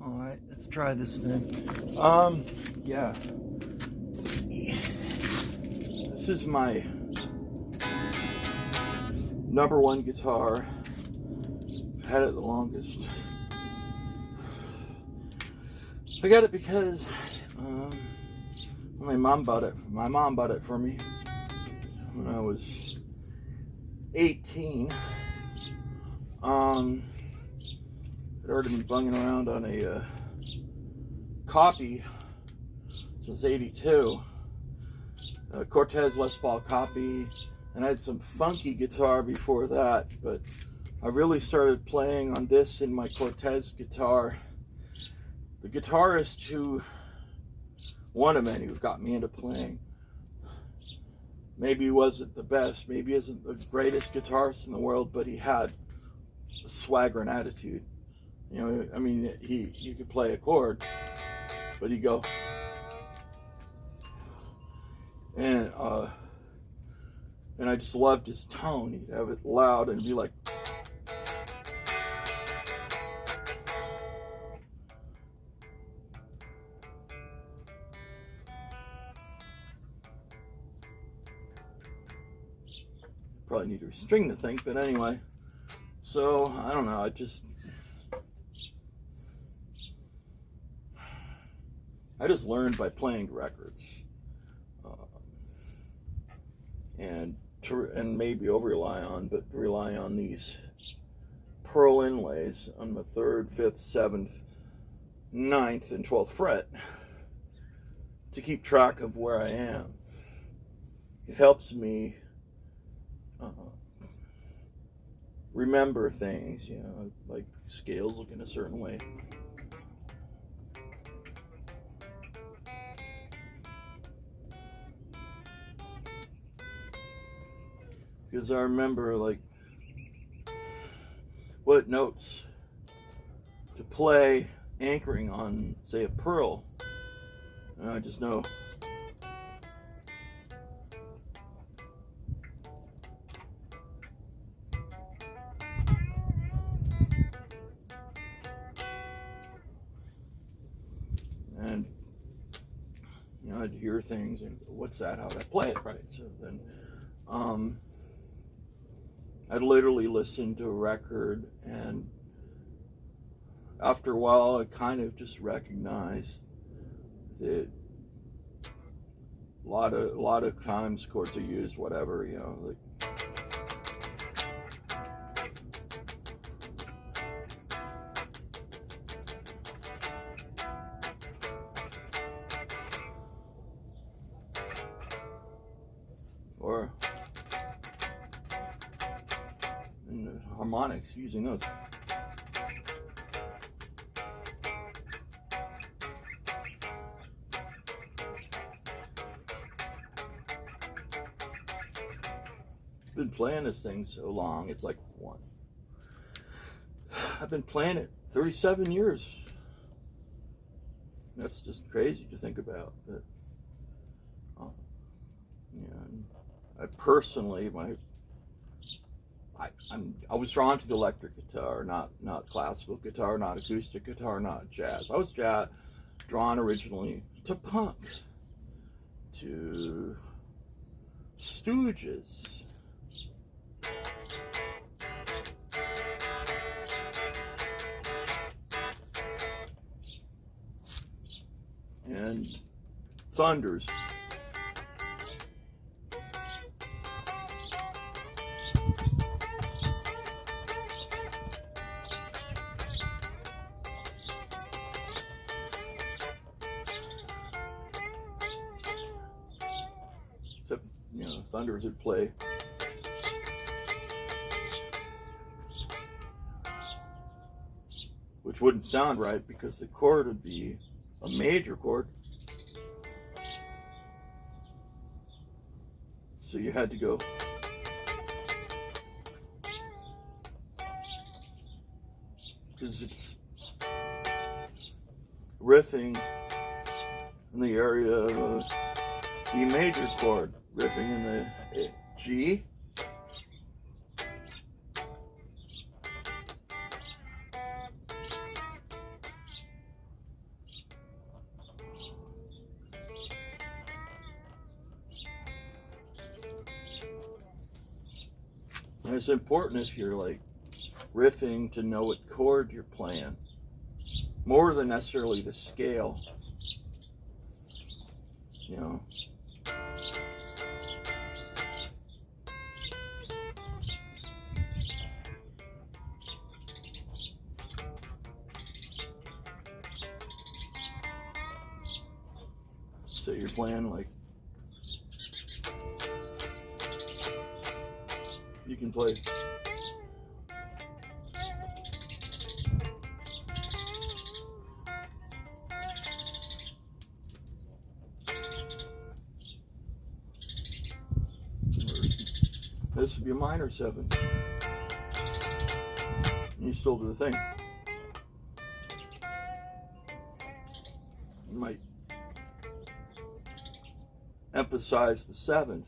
Alright, let's try this then. Yeah. This is my #1 guitar. I've had it the longest. I got it because my mom bought it. My mom bought it for me when I was 18. I'd already been bunging around on a copy since '82. A Cortez Les Paul copy, and I had some funky guitar before that, but I really started playing on this in my Cortez guitar. The guitarist who, one of many who got me into playing, maybe he wasn't the best, maybe he isn't the greatest guitarist in the world, but he had a swagger and attitude. You know, I mean, you could play a chord, but he'd go, and I just loved his tone. He'd have it loud and be like, probably need to restring the thing, but anyway. So I don't know. I just learned by playing records, and maybe rely on these pearl inlays on the 3rd, 5th, 7th, 9th, and 12th fret to keep track of where I am. It helps me remember things, you know, like scales look in a certain way. Because I remember, like, what notes to play anchoring on, say, a pearl. And I just know. And, you know, I'd hear things and what's that? How would I play it right? So then, I'd literally listen to a record, and after a while, I kind of just recognized that a lot of times chords are used, whatever, you know, like. Or harmonics, using those. Been playing this thing so long, it's like one. I've been playing it 37 years. That's just crazy to think about. But, I personally, I was drawn to the electric guitar, not classical guitar, not acoustic guitar, not jazz. I was drawn originally to punk, to Stooges, and Thunders. Except, you know, Thunders would play which wouldn't sound right because the chord would be a major chord. So you had to go because it's riffing in the area of the major chord, riffing in the G, And it's important if you're like riffing to know what chord you're playing, more than necessarily the scale, you know. So you're playing like, you can play this would be a minor 7. And you still do the thing. You might emphasize the 7th.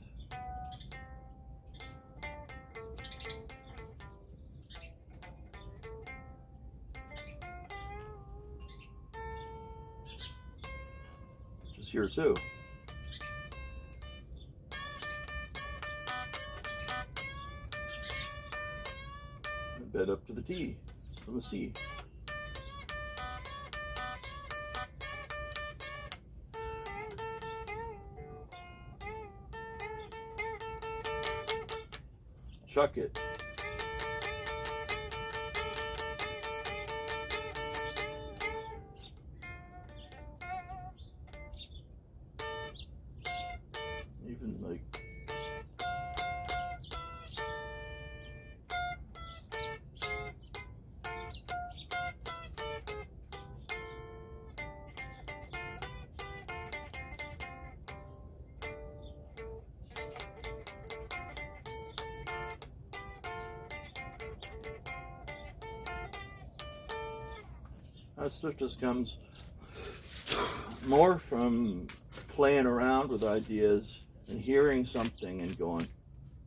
Which is here too. A bit up to the D from a C. Chuck it. Even like that stuff just comes more from playing around with ideas and hearing something and going,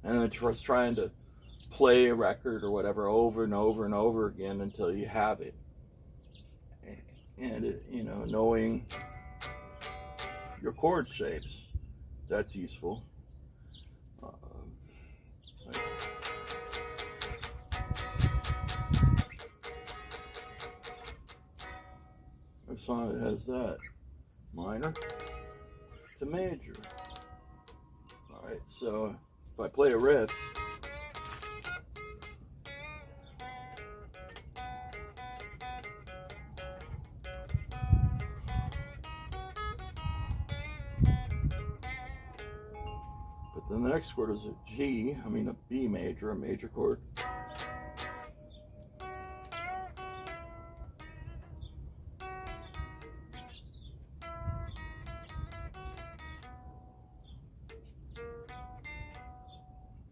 and then just trying to play a record or whatever over and over and over again until you have it. And it, you know, knowing your chord shapes, that's useful. A song that has that minor to major. All right, so if I play a riff, but then the next chord is a G, I mean a B major, a major chord.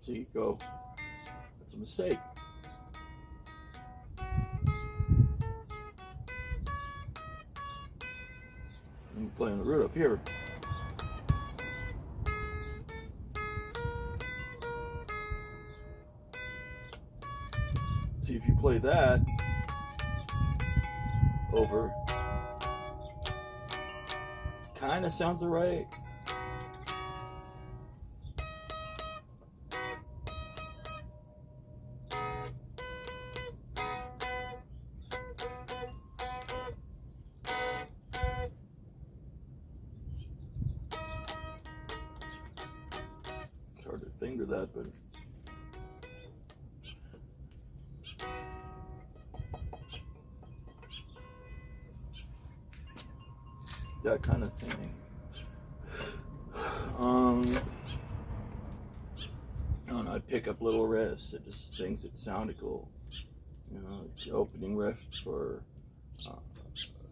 So you go, that's a mistake. I'm playing the root up here. See, if you play that over, kind of sounds right. It's hard to finger that, but that kind of thing. I don't know, I'd pick up little riffs, just things that sounded cool. You know, the opening riff for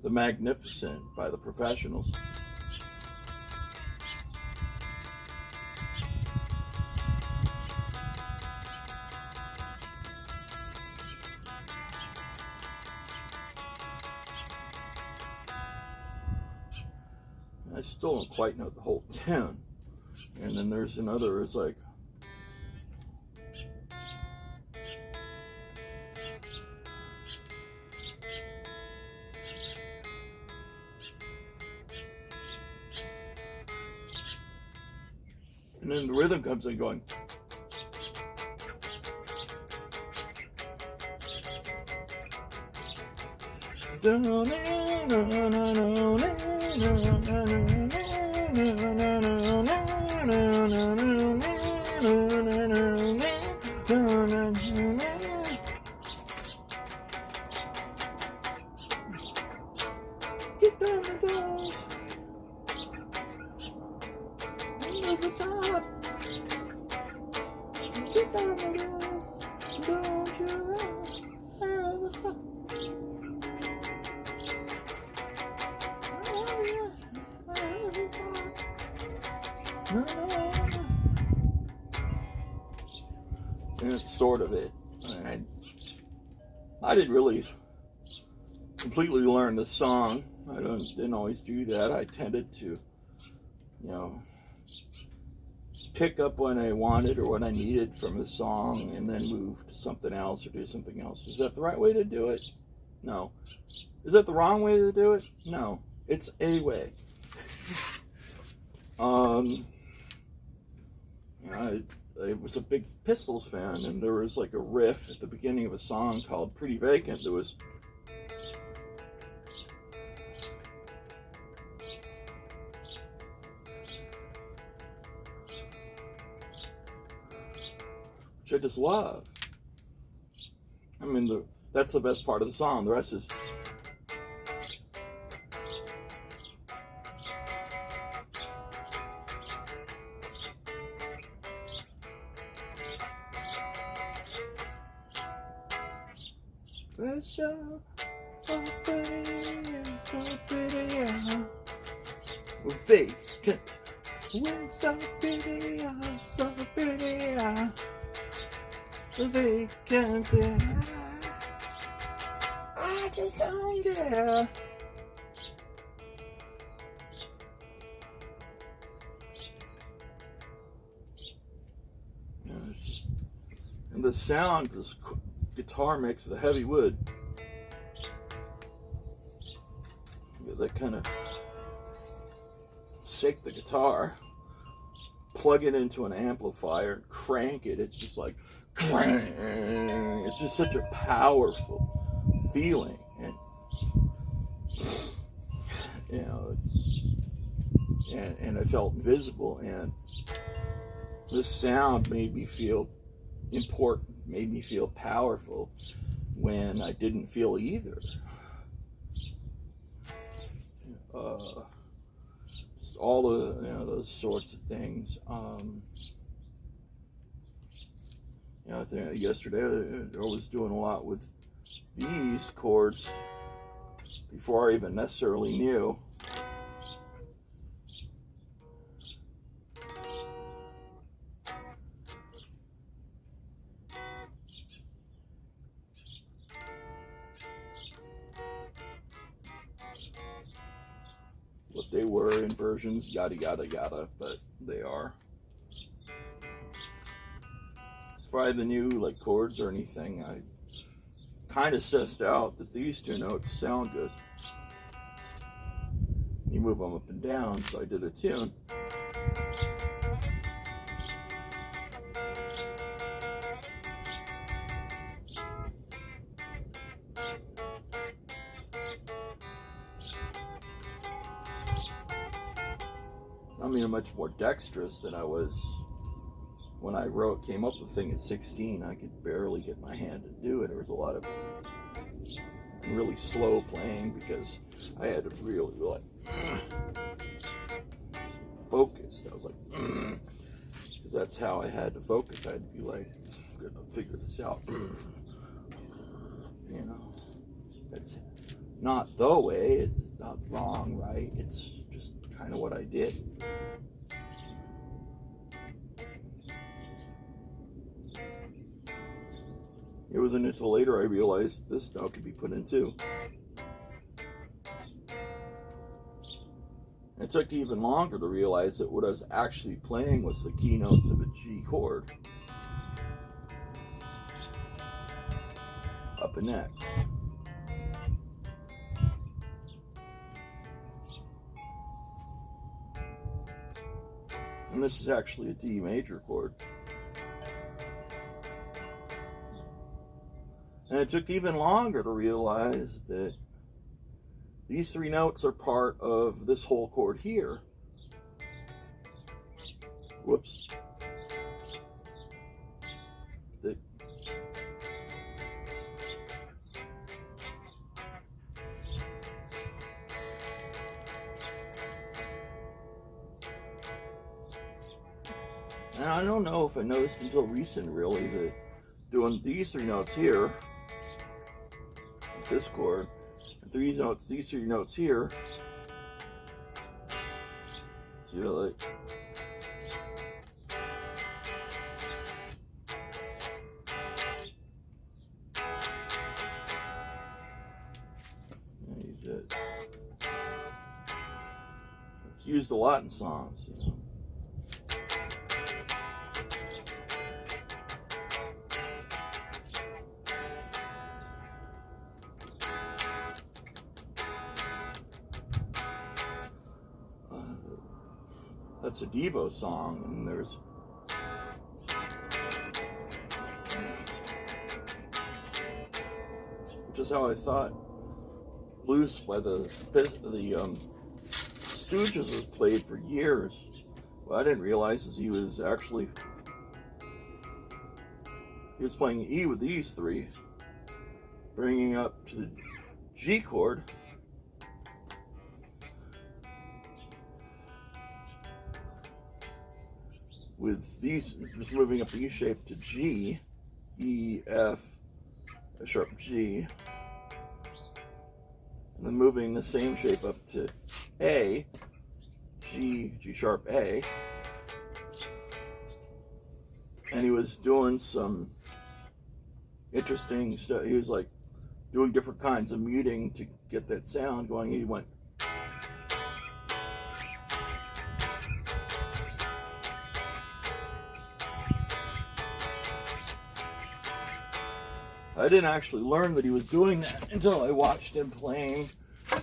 The Magnificent by the Professionals. I still don't quite know the whole tune. And then there's another, it's like, and then the rhythm comes in going, Get down the doors. Over the top. Get down the doors. Don't you ever stop. No. And that's sort of it. I didn't really completely learn the song. I didn't always do that. I tended to, pick up when I wanted or what I needed from the song and then move to something else or do something else. Is that the right way to do it? No. Is that the wrong way to do it? No. It's a way. I was a big Pistols fan, and there was like a riff at the beginning of a song called Pretty Vacant. There was which I just love. I mean, that's the best part of the song. The rest is so pretty, yeah. Vacant. We're so pretty, yeah. Vacant, yeah. I just don't care. And the sound this guitar makes, the heavy wood, that kind of shake the guitar, plug it into an amplifier, crank it. It's just like crank. It's just such a powerful feeling, and and I felt invisible, and this sound made me feel important, made me feel powerful when I didn't feel either. Just all the those sorts of things. I think yesterday I was doing a lot with these chords before I even necessarily knew. What they were in versions, yada yada yada, but they are. Before I had the new chords or anything, I kind of sussed out that these two notes sound good. You move them up and down, so I did a tune. I mean, I'm much more dexterous than I was when I came up with the thing at 16. I could barely get my hand to do it. There was a lot of really slow playing because I had to really focus. I was because that's how I had to focus. I had to be I'm gonna figure this out. It's not the way. It's not wrong, right? It's just kind of what I did. It wasn't until later I realized this note could be put in too. It took even longer to realize that what I was actually playing was the key notes of a G chord. Up a neck. And this is actually a D major chord. And it took even longer to realize that These 3 notes are part of this whole chord here. Whoops. And I don't know if I noticed until recent, really, that doing these 3 notes here, this chord, and these 3 notes here, so you're like, it's used a lot in songs, you know. That's a Devo song, and there's which is how I thought Loose by the Stooges was played for years. What I didn't realize is he was playing E with these 3, bringing up to the G chord. With these, just moving up the E shape to G, E, F, a sharp G, and then moving the same shape up to A, G, G sharp A, and he was doing some interesting stuff. He was like doing different kinds of muting to get that sound going. He went, I didn't actually learn that he was doing that until I watched him playing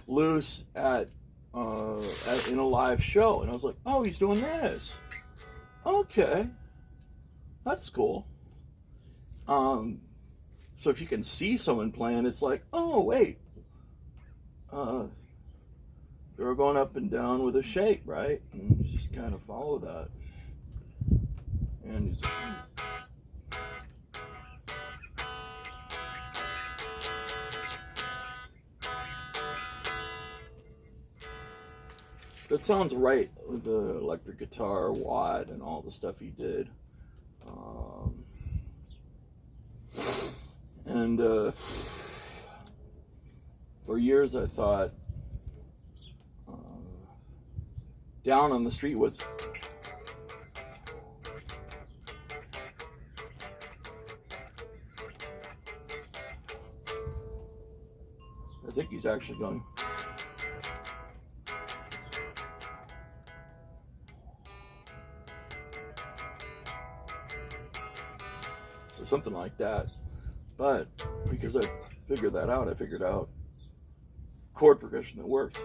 Loose in a live show, and I was like, oh, he's doing this. Okay, that's cool. So if you can see someone playing, it's like, oh wait, they're going up and down with a shape, right? And you just kind of follow that, and he's. That sounds right with the electric guitar, Watt, and all the stuff he did. For years I thought Down on the Street was I think he's actually going or something like that. But because I figured that out, I figured out chord progression that works.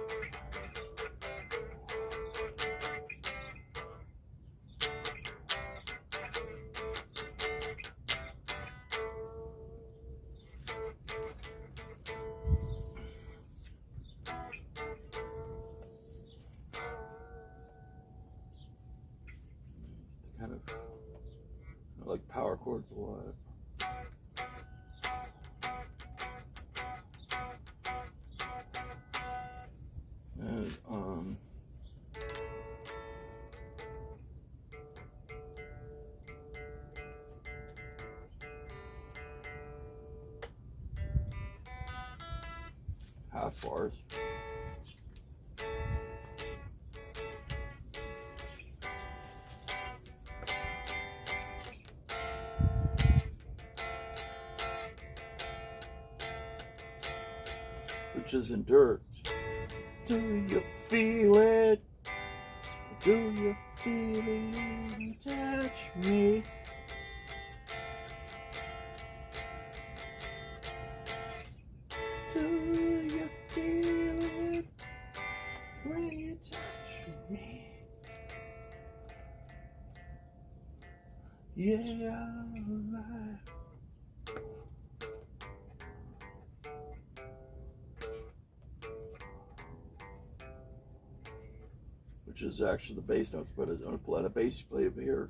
Kind of, I like power chords a lot. And half bars. Which is in dirt. Do you feel it? Do you feel it when you touch me? Do you feel it when you touch me? Yeah, alright. which is actually the bass notes, but on a bass you play over here.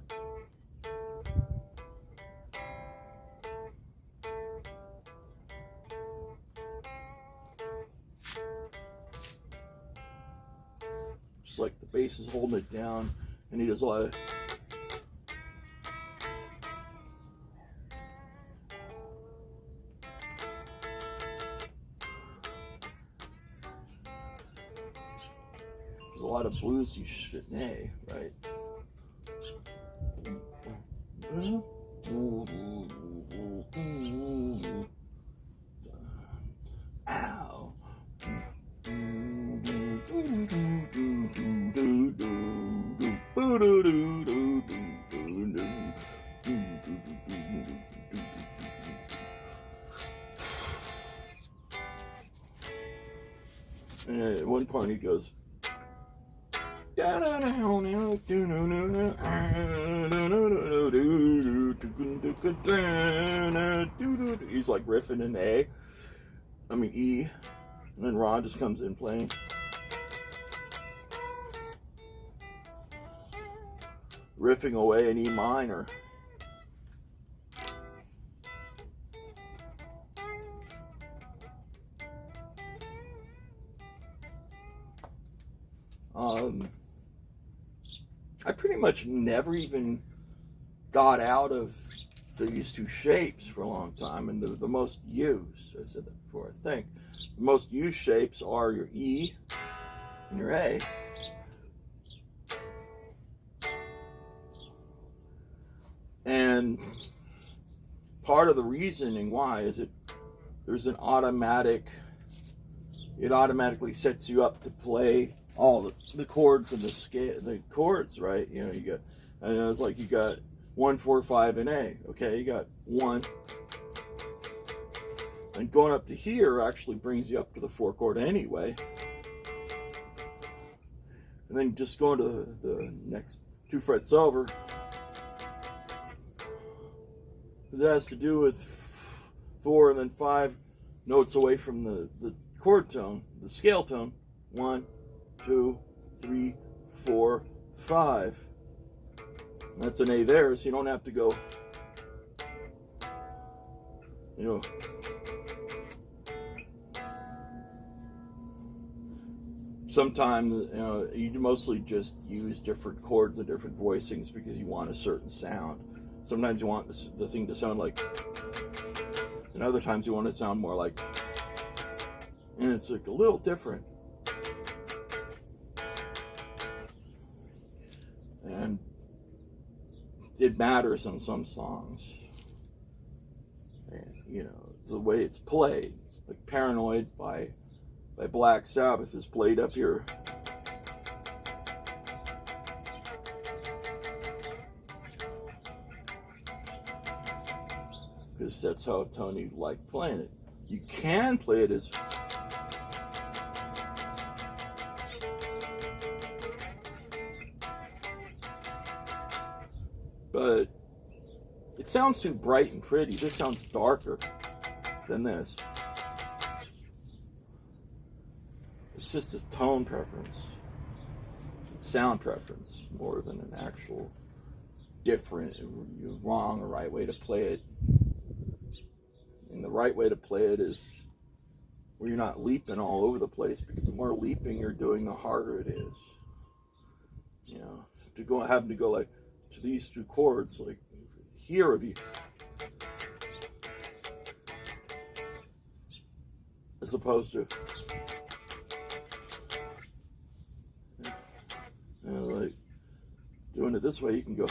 Just like the bass is holding it down, and he does a lot of bluesy shit in A, right? Ow. And at one point he goes, he's like riffing in A, I mean E, and then Ron just comes in playing. Riffing away in E minor. I pretty much never even got out of these two shapes for a long time, and the most used, I said that before, I think, the most used shapes are your E and your A. And part of the reasoning why is there's an automatic, it automatically sets you up to play all the chords and the chords, right? You know, you got, I know it's like you got 1, 4, 5 in A. Okay, you got 1, and going up to here actually brings you up to the 4 chord anyway. And then just going to the next 2 frets over. That has to do with 4 and then 5 notes away from the chord tone, the scale tone. 1, 2, 3, 4, 5. And that's an A there, so you don't have to go, you know. Sometimes, you know, you mostly just use different chords and different voicings because you want a certain sound. Sometimes you want the thing to sound like, and other times you want it to sound more like, and it's like a little different. And it matters on some songs. And, you know, the way it's played. Like Paranoid by Black Sabbath is played up here. Because that's how Tony liked playing it. You can play it as, but it sounds too bright and pretty. This sounds darker than this. It's just a tone preference, sound preference, more than an actual different, wrong or right way to play it. And the right way to play it is where you're not leaping all over the place, because the more leaping you're doing, the harder it is. You know, having to go like to these 2 chords, like here would be, as opposed to, you know, like doing it this way, you can go.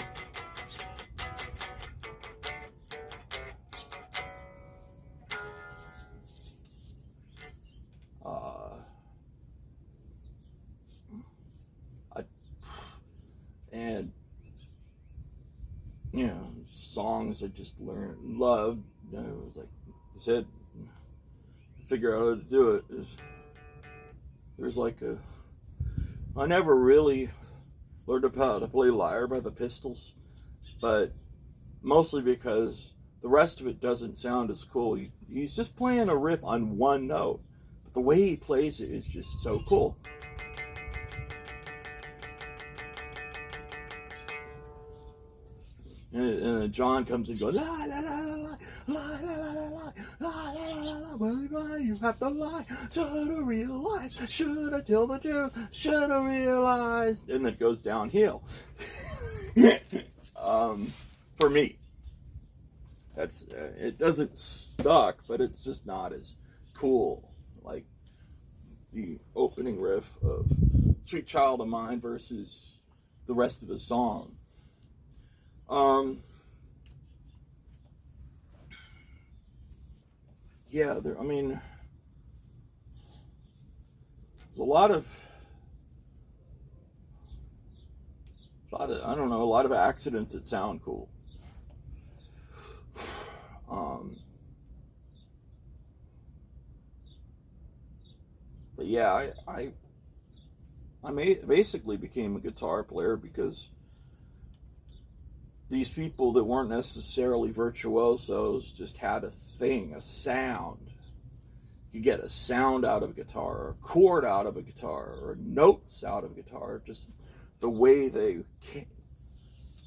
And you know, songs I just loved. You know, it was like I said, figure out how to do it. There's like I never really learned how to play Liar by the Pistols, but mostly because the rest of it doesn't sound as cool. He's just playing a riff on one note, but the way he plays it is just so cool. And then John comes and goes, la la la la la la la la la la la la la. Well, you have to lie, should have realized, should have tell the truth, should have realized, and then it goes downhill. For me, that's it doesn't suck, but it's just not as cool like the opening riff of "Sweet Child of Mine" versus the rest of the song. Yeah, I mean, there's a lot of, I don't know, a lot of accidents that sound cool. But yeah, I basically became a guitar player because these people that weren't necessarily virtuosos just had a thing, a sound. You get a sound out of a guitar, or a chord out of a guitar, or notes out of a guitar, just the way they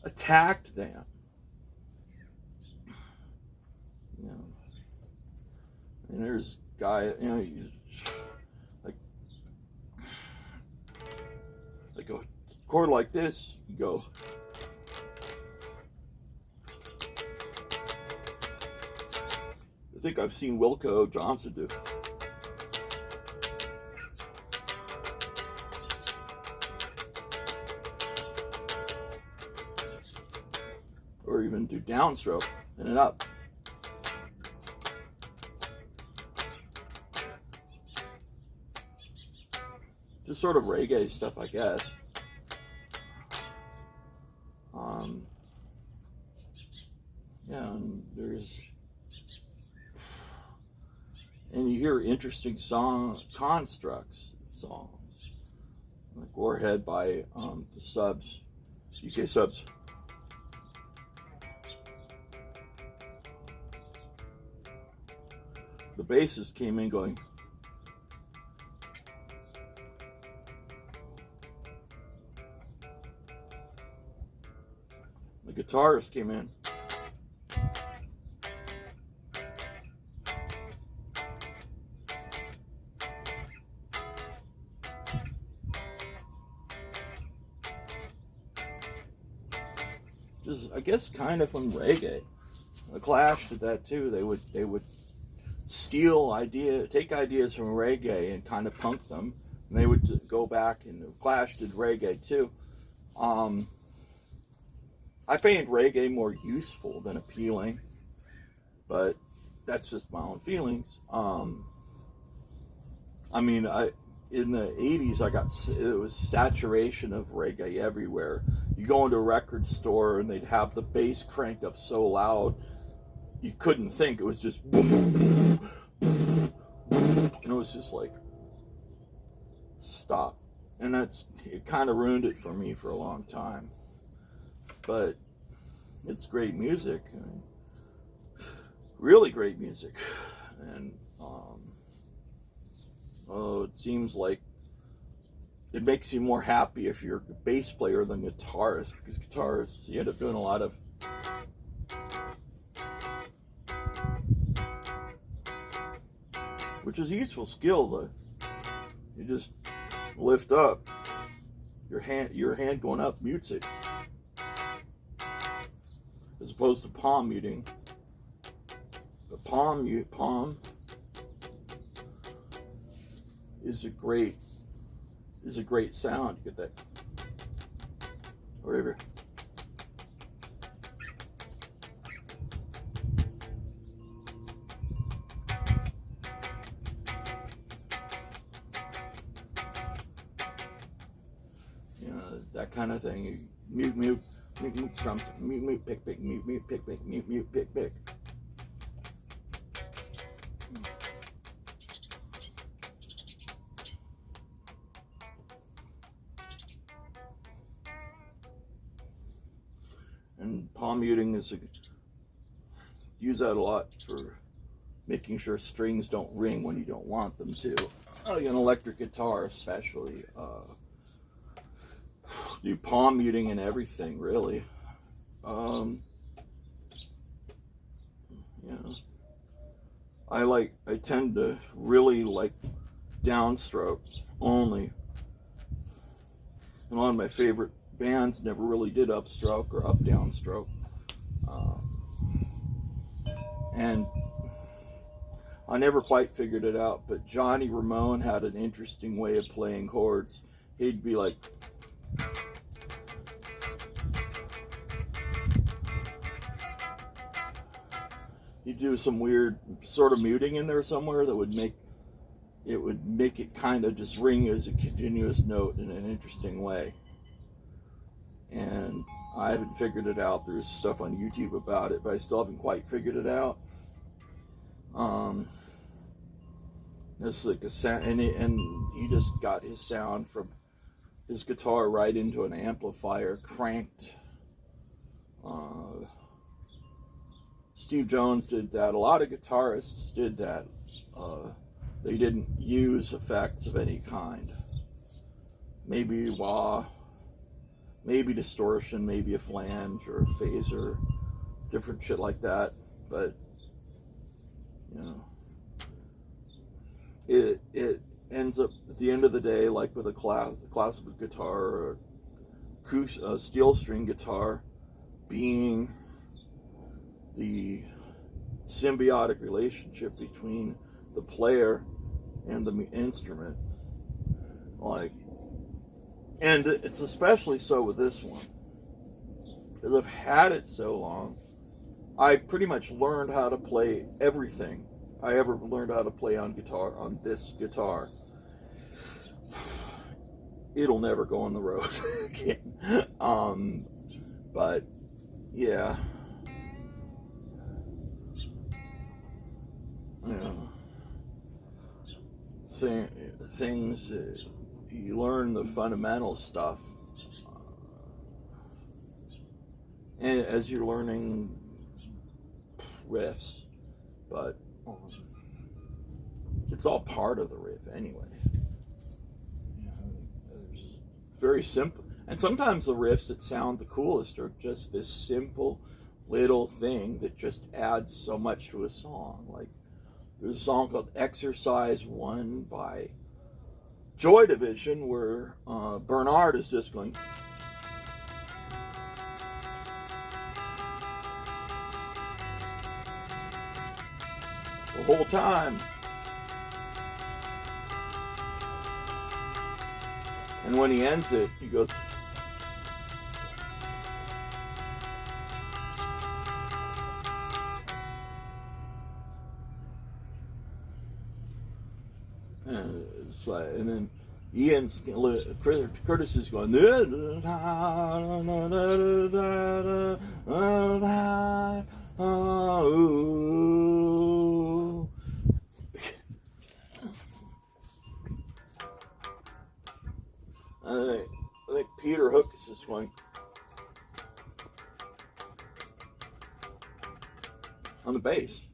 attacked them. You know, and there's guy, you know, like a chord like this, you go. I think I've seen Wilco Johnson do. Or even do downstroke and an up. Just sort of reggae stuff, I guess. Yeah, and you hear interesting constructs, songs, like Warhead by the Subs, UK Subs. The bassist came in going, the guitarist came in. Just, I guess, kind of from reggae. The Clash did that too. They would take ideas from reggae and kind of punk them, and they would go back, and the Clash did reggae too. I find reggae more useful than appealing, but that's just my own feelings. I mean, in the 80s, it was saturation of reggae everywhere. You go into a record store and they'd have the bass cranked up so loud you couldn't think. It was just boom, and it was just like stop, and it kind of ruined it for me for a long time. But it's great music, I mean, really great music, and it seems like it makes you more happy if you're a bass player than guitarist, because guitarists, you end up doing a lot of which is a useful skill, though. You just lift up your hand going up mutes it, as opposed to palm muting. The palm is a great sound. You get that wherever. You know, that kind of thing. Mute, strums, mute, pick, mute, pick, mute, pick. And palm muting use that a lot for making sure strings don't ring when you don't want them to. Like an electric guitar, especially. Do palm muting and everything, really. you know, I tend to really like downstroke only. And a lot of my favorite bands never really did upstroke or up-downstroke. And I never quite figured it out, but Johnny Ramone had an interesting way of playing chords. He'd be like, he'd do some weird sort of muting in there somewhere that would make it kind of just ring as a continuous note in an interesting way. And I haven't figured it out. There's stuff on YouTube about it, but I still haven't quite figured it out. It's like a sound, and he just got his sound from his guitar right into an amplifier, cranked. Steve Jones did that. A lot of guitarists did that. They didn't use effects of any kind. Maybe wah, maybe distortion, maybe a flange or a phaser, different shit like that. But you know, it ends up at the end of the day, like with a classical guitar or a steel string guitar, being the symbiotic relationship between the player and the instrument. Like, and it's especially so with this one, because I've had it so long. I pretty much learned how to play everything I ever learned how to play on guitar, on this guitar. It'll never go on the road again. But yeah, you know, things you learn the fundamental stuff, and as you're learning riffs, but it's all part of the riff anyway. You know, there's very simple, and sometimes the riffs that sound the coolest are just this simple little thing that just adds so much to a song. Like, there's a song called Exercise 1 by Joy Division where Bernard is just going the whole time. And when he ends it, he goes, and it's like, and then Ian's, Curtis is going, I think Peter Hook is just going on the bass.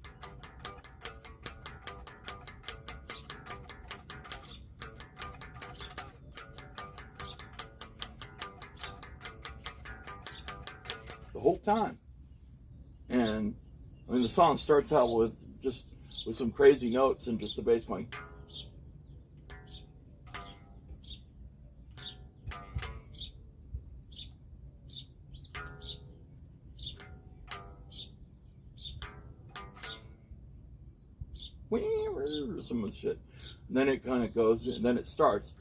The whole time. And I mean, the song starts out with some crazy notes and just the bass going. Some of the shit. And then it kind of goes, and then it starts.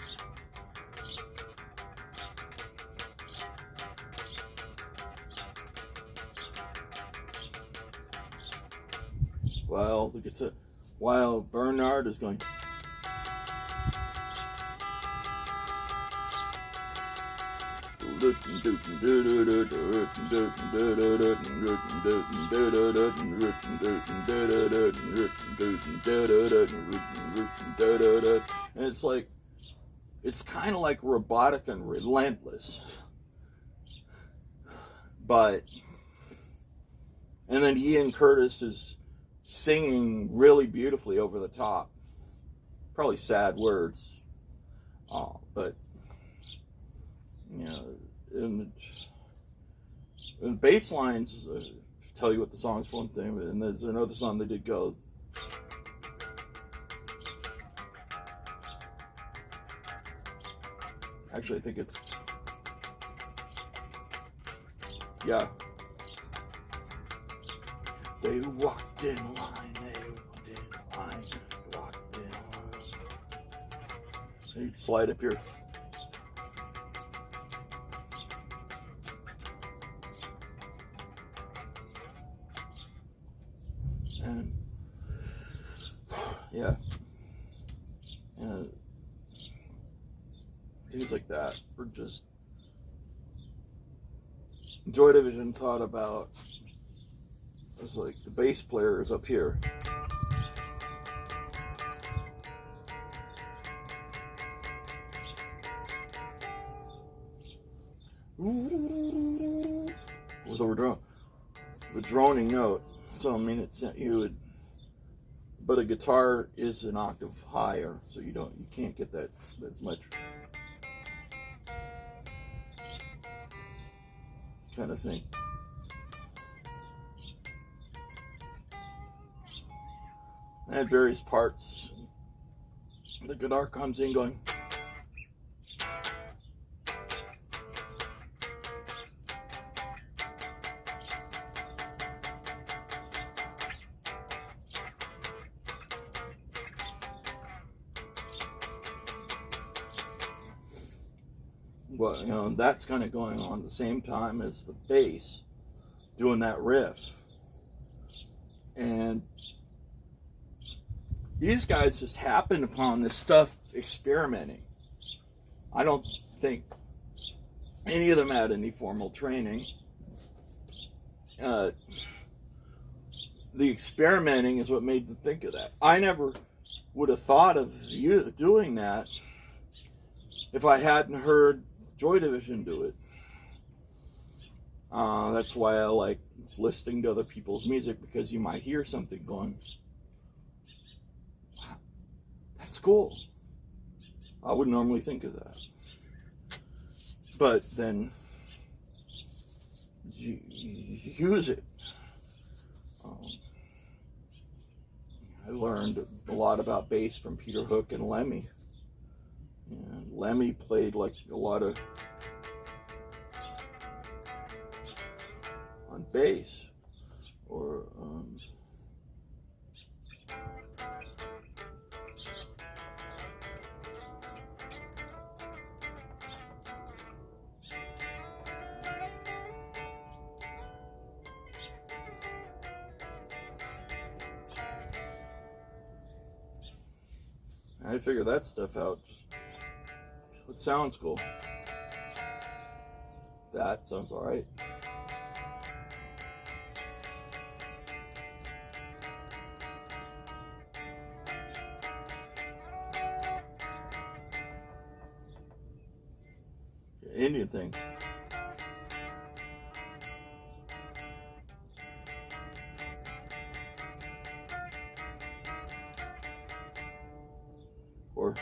While Bernard is going. And it's like, it's kind of like robotic and relentless. But, and then Ian Curtis is singing really beautifully over the top. Probably sad words. But, you know, and the bass lines tell you what the song is for one thing, and there's another song they did go. Actually, I think it's, yeah. They walked in line, they walked in line, walked in line. You slide up here. And yeah, and things like that were just, Joy Division thought about, it was like the bass player is up here. With the droning note. So I mean, you would, but a guitar is an octave higher, so you can't get that as much kind of thing. And at various parts, the guitar comes in going. Well, you know, that's kind of going on at the same time as the bass doing that riff. And these guys just happened upon this stuff experimenting. I don't think any of them had any formal training. The experimenting is what made them think of that. I never would have thought of you doing that if I hadn't heard Joy Division do it. That's why I like listening to other people's music, because you might hear something going, wow, that's cool. I wouldn't normally think of that. But then you use it. I learned a lot about bass from Peter Hook and Lemmy. And Lemmy played like a lot of on bass, or I had to figure that stuff out. What sounds cool? That sounds all right. Indian thing. Or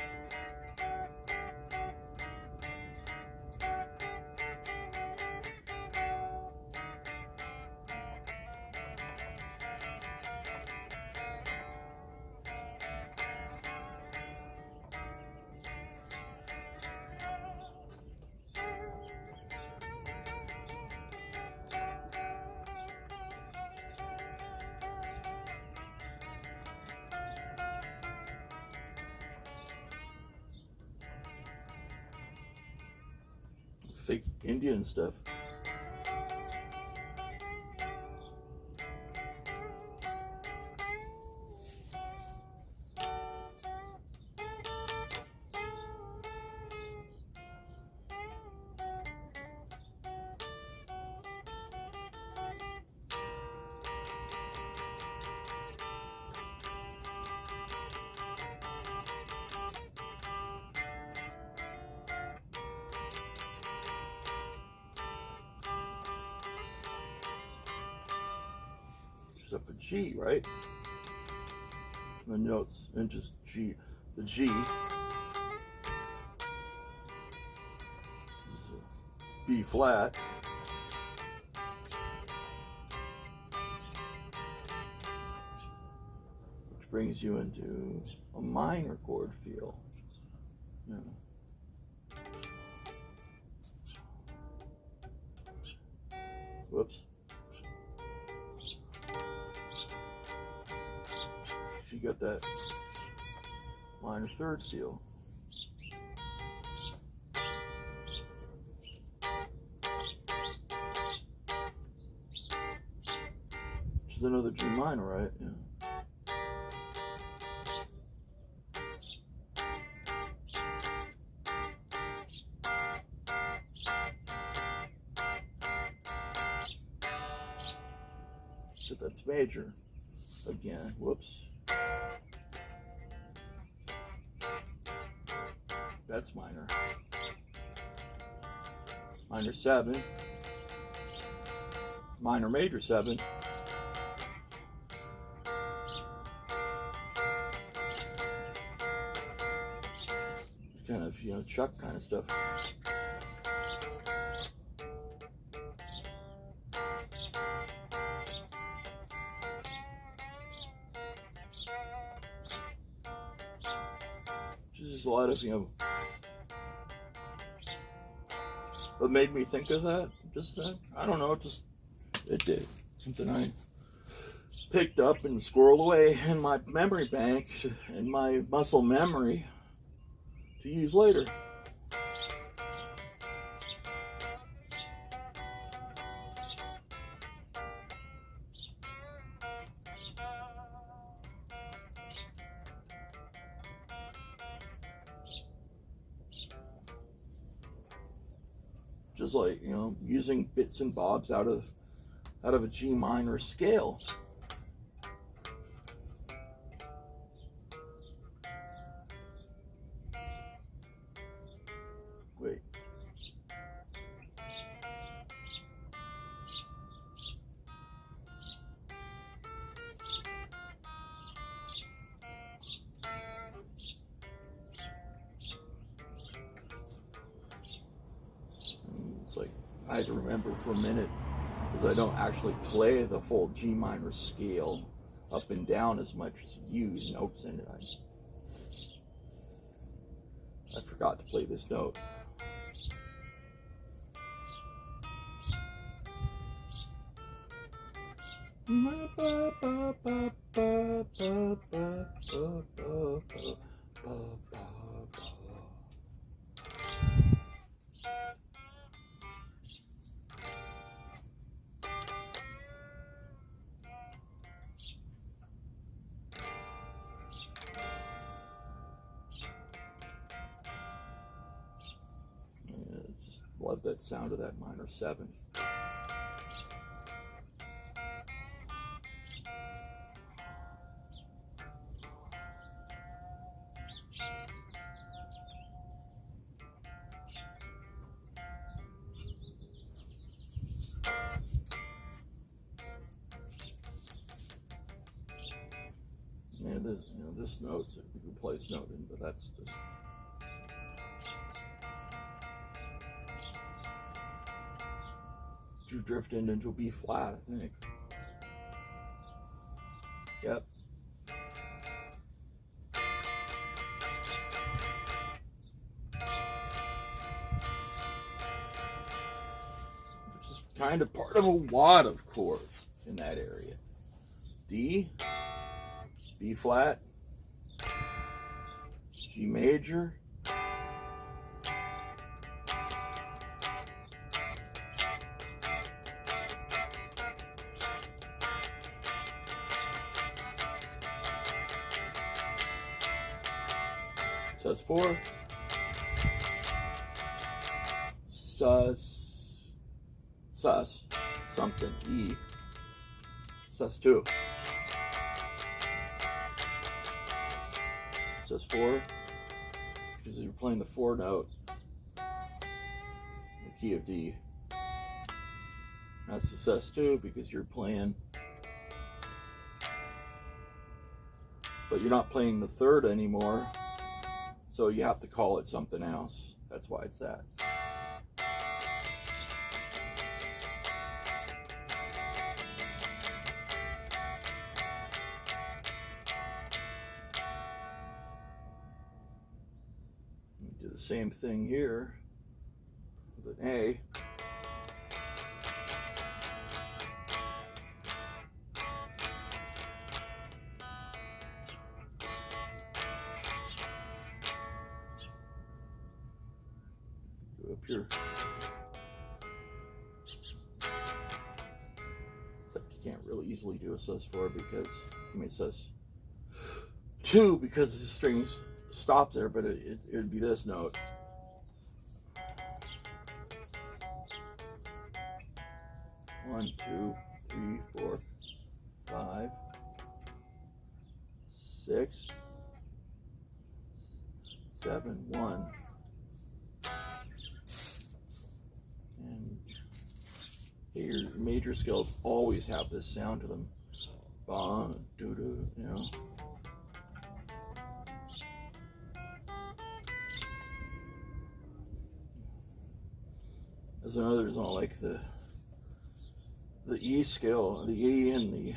fake Indian stuff. Up a G, right? The notes and just G, the G, B flat, brings you into a minor chord feel. Yeah. Whoops. You got that minor third feel. Which is another G minor, right? Yeah. So that's major. Again, whoops. That's minor. Minor 7. Minor major 7. Kind of, you know, Chuck kind of stuff. Just a lot of, you know, what made me think of that just then? I don't know, just it did. Something I picked up and squirreled away in my memory bank, in my muscle memory, to use later. Just like, you know, using bits and bobs out of a G minor scale. Wait. It's like I had to remember for a minute, because I don't actually play the full G minor scale up and down as much as you use notes in it. I forgot to play this note. Just love that sound of that minor 7. Yeah, this note's we can play this note in, but that's the you're drifting into a B flat, I think. Yep. Which is kind of part of a wad of chords in that area. D, B flat, G major, sus4, sus, something, E, sus2, sus4, because you're playing the 4 note, the key of D. That's the sus2 because you're playing, but you're not playing the 3rd anymore, so you have to call it something else. That's why it's that. same thing here with an A. Go up here. Except you can't really easily do a sus4 because, I mean, sus2 because the strings stops there, but it would be this note. One, two, three, four, 5, 6, 7, 1. And your major scales always have this sound to them. Ba, doo doo, you know. As another is not like the E scale, the E and the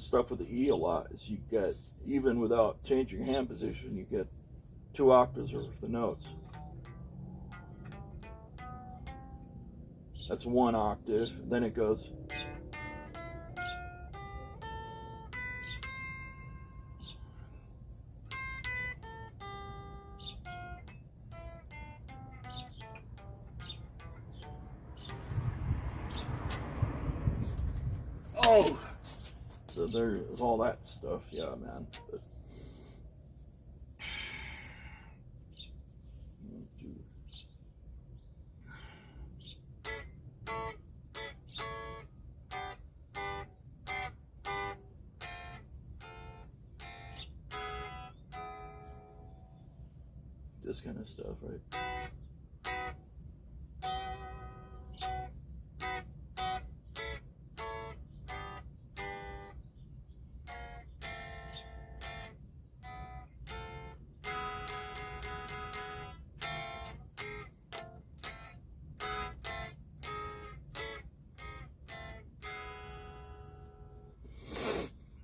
stuff with the E a lot is you get, even without changing hand position, you get 2 octaves worth of notes. That's 1 octave, then it goes oh, so there's all that stuff, yeah, man. But this kind of stuff, right?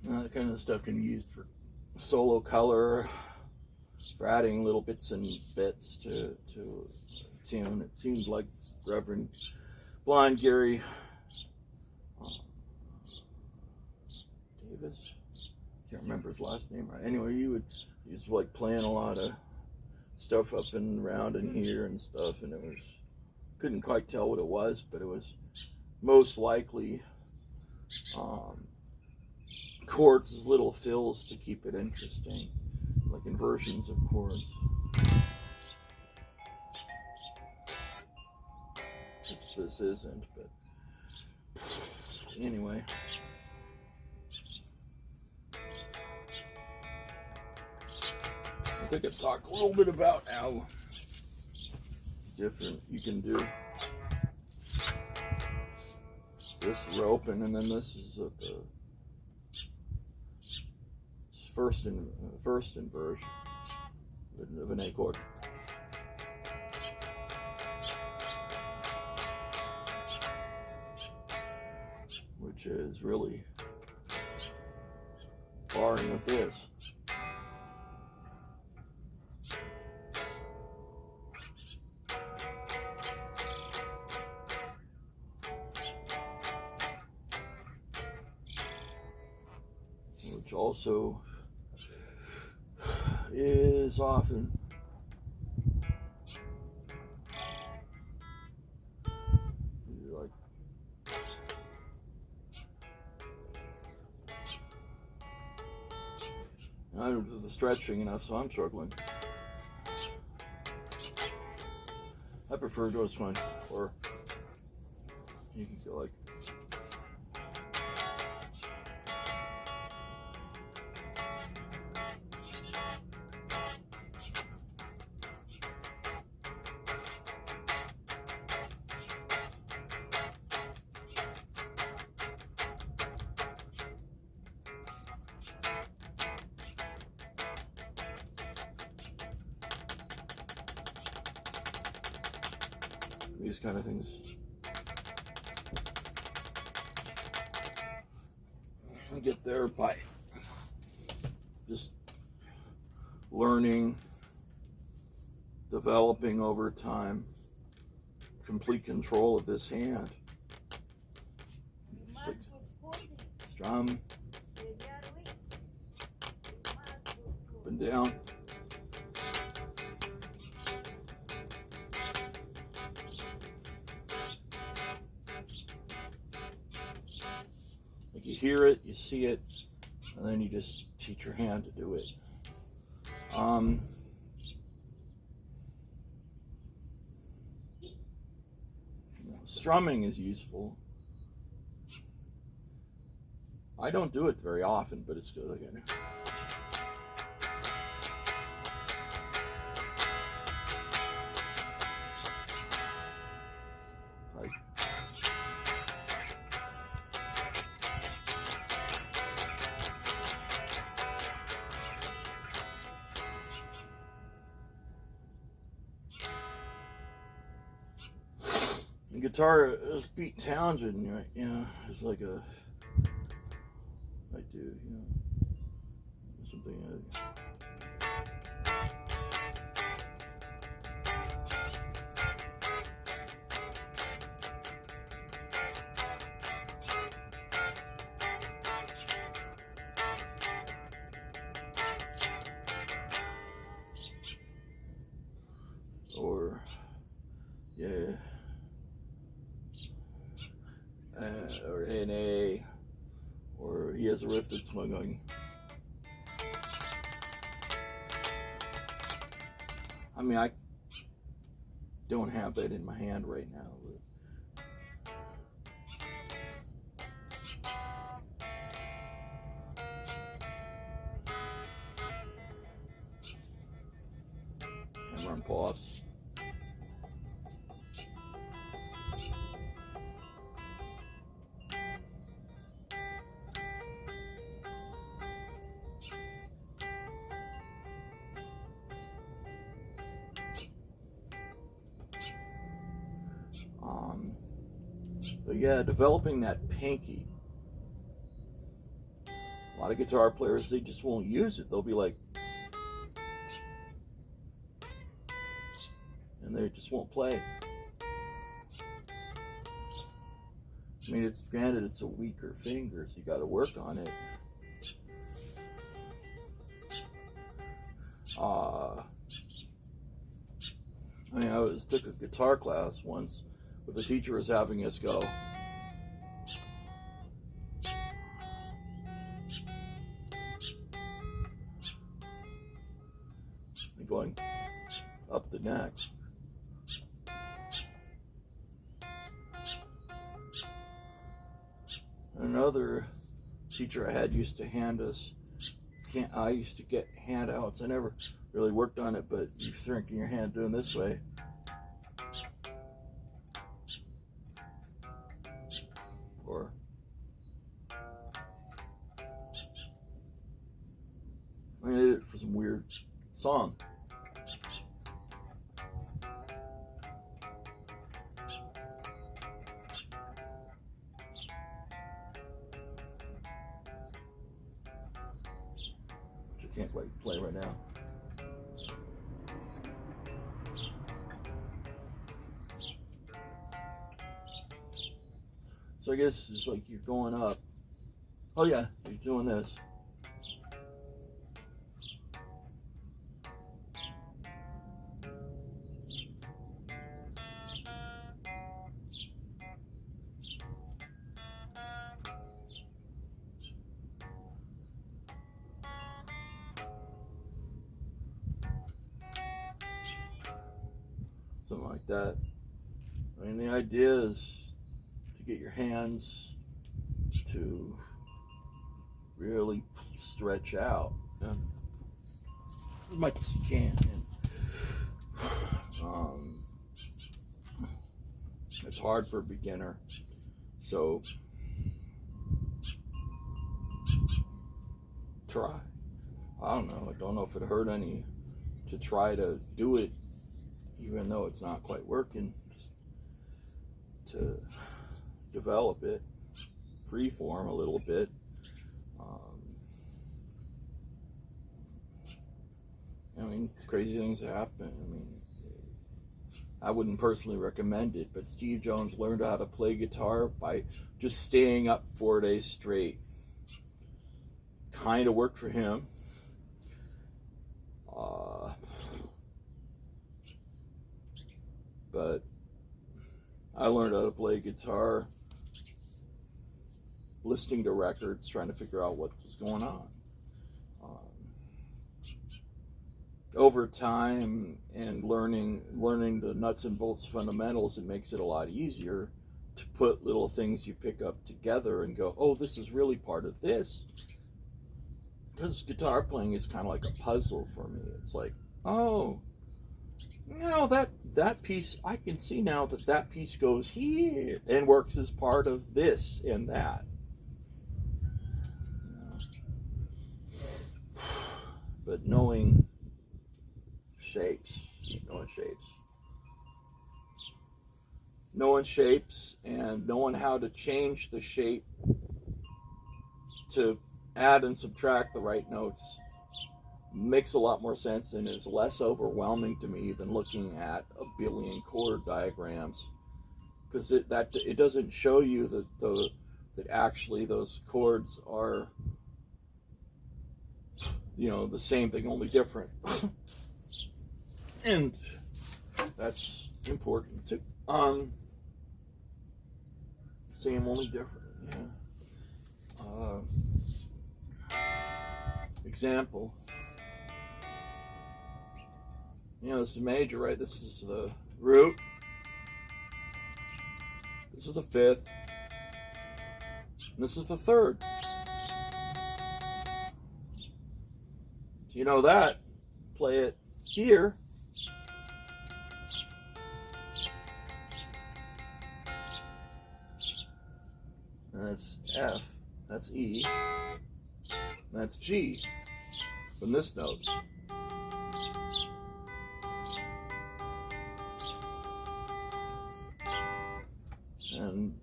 That kind of stuff can be used for solo color, for adding little bits and bits to a tune. It seemed like Reverend Blind Gary Davis, can't remember his last name right. Anyway, he's like playing a lot of stuff up and around in here and stuff, and it was, couldn't quite tell what it was, but it was most likely chords as little fills to keep it interesting, like inversions of chords. Which this isn't, but anyway. I think I've talked a little bit about how different you can do this rope, and then this is at the first inversion of an A chord. Which is really barring with this. Which also is often like I don't do the stretching enough, so I'm struggling. I prefer to this one, or you can go like these kind of things. I get there by just learning developing over time complete control of this hand. Just like strum, up and down. Like you hear it, you see it, and then you just teach your hand to do it. Strumming is useful. I don't do it very often, but it's good. Again. Guitar is Pete Townsend, right? You know, it's like a, I do, you know, something. Or, yeah. Or A&A, or he has a riff that's going. I mean, I don't have that in my hand right now. And run pause. But yeah, developing that pinky. A lot of guitar players, they just won't use it. They'll be like, and they just won't play. I mean, it's granted it's a weaker finger, so you got to work on it. I mean, I took a guitar class once, but the teacher was having us go. Going up the neck. Another teacher I had used to hand us, I used to get handouts. I never really worked on it, but you think in your hand doing this way. Or I did it for some weird song. Can't play right now. So I guess it's like you're going up. Oh yeah, you're doing this. Something like that. I mean, the idea is to get your hands to really stretch out as much as you can. And, it's hard for a beginner, so try. I don't know if it hurt any to try to do it, even though it's not quite working, just to develop it, freeform a little bit. I mean, crazy things happen. I mean, I wouldn't personally recommend it, but Steve Jones learned how to play guitar by just staying up 4 days straight. Kind of worked for him. But I learned how to play guitar listening to records, trying to figure out what was going on. Over time and learning the nuts and bolts fundamentals, it makes it a lot easier to put little things you pick up together and go, oh, this is really part of this. Because guitar playing is kind of like a puzzle for me. It's like, oh, no, that piece, I can see now that piece goes here and works as part of this and that. But knowing shapes and knowing how to change the shape to add and subtract the right notes makes a lot more sense and is less overwhelming to me than looking at a billion chord diagrams, because it doesn't show you that actually those chords are, you know, the same thing, only different. And that's important too. Same, only different. Yeah. Example. You know, this is major, right? This is the root. This is the fifth. And this is the third. You know that. Play it here. And that's F. That's E. And that's G from this note. And